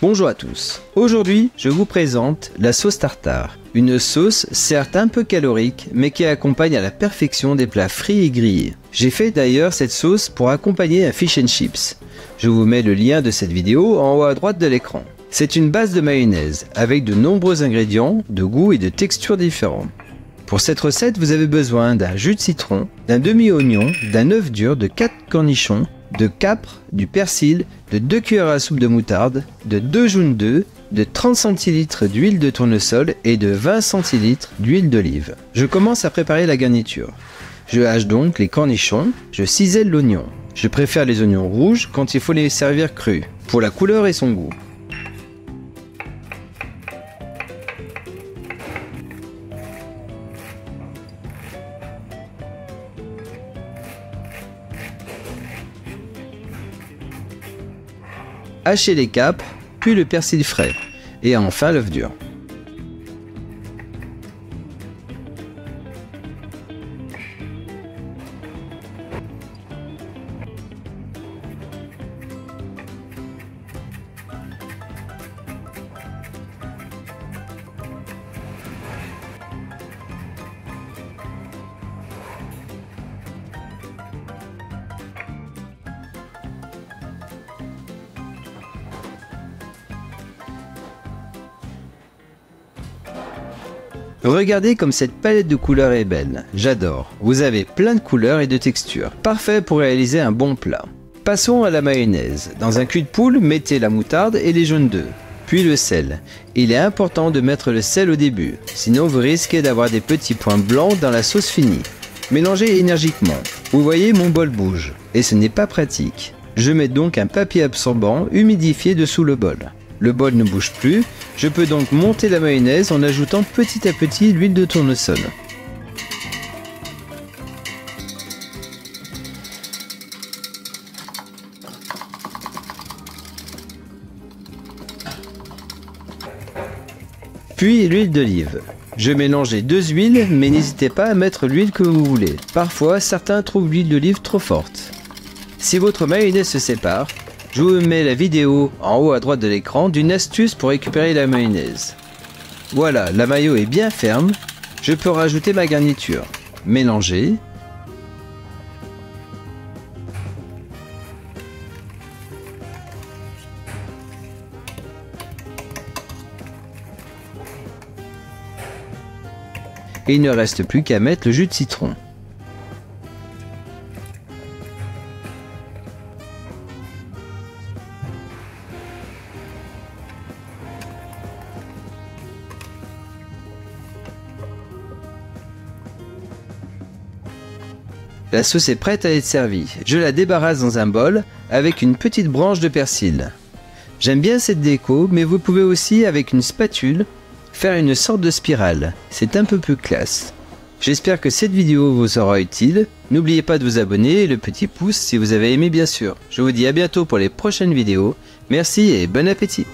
Bonjour à tous, aujourd'hui je vous présente la sauce tartare. Une sauce certes un peu calorique mais qui accompagne à la perfection des plats frits et grillés. J'ai fait d'ailleurs cette sauce pour accompagner un fish and chips. Je vous mets le lien de cette vidéo en haut à droite de l'écran. C'est une base de mayonnaise avec de nombreux ingrédients de goût et de textures différents. Pour cette recette vous avez besoin d'un jus de citron, d'un demi-oignon, d'un œuf dur, de 4 cornichons, de capre, du persil, de 2 cuillères à soupe de moutarde, de 2 jaunes d'œufs, de 30 centilitres d'huile de tournesol et de 20 centilitres d'huile d'olive. Je commence à préparer la garniture. Je hache donc les cornichons, je cisèle l'oignon. Je préfère les oignons rouges quand il faut les servir crus, pour la couleur et son goût. Hachez les capres, puis le persil frais, et enfin l'œuf dur. Regardez comme cette palette de couleurs est belle, j'adore. Vous avez plein de couleurs et de textures, parfait pour réaliser un bon plat. Passons à la mayonnaise. Dans un cul de poule, mettez la moutarde et les jaunes d'œufs, puis le sel. Il est important de mettre le sel au début, sinon vous risquez d'avoir des petits points blancs dans la sauce finie. Mélangez énergiquement. Vous voyez, mon bol bouge, et ce n'est pas pratique. Je mets donc un papier absorbant humidifié dessous le bol. Le bol ne bouge plus, je peux donc monter la mayonnaise en ajoutant petit à petit l'huile de tournesol. Puis l'huile d'olive. Je mélange les deux huiles, mais n'hésitez pas à mettre l'huile que vous voulez. Parfois, certains trouvent l'huile d'olive trop forte. Si votre mayonnaise se sépare, je vous mets la vidéo en haut à droite de l'écran d'une astuce pour récupérer la mayonnaise. Voilà, la mayo est bien ferme. Je peux rajouter ma garniture. Mélanger. Et il ne reste plus qu'à mettre le jus de citron. La sauce est prête à être servie. Je la débarrasse dans un bol avec une petite branche de persil. J'aime bien cette déco, mais vous pouvez aussi, avec une spatule, faire une sorte de spirale. C'est un peu plus classe. J'espère que cette vidéo vous sera utile. N'oubliez pas de vous abonner et le petit pouce si vous avez aimé bien sûr. Je vous dis à bientôt pour les prochaines vidéos. Merci et bon appétit!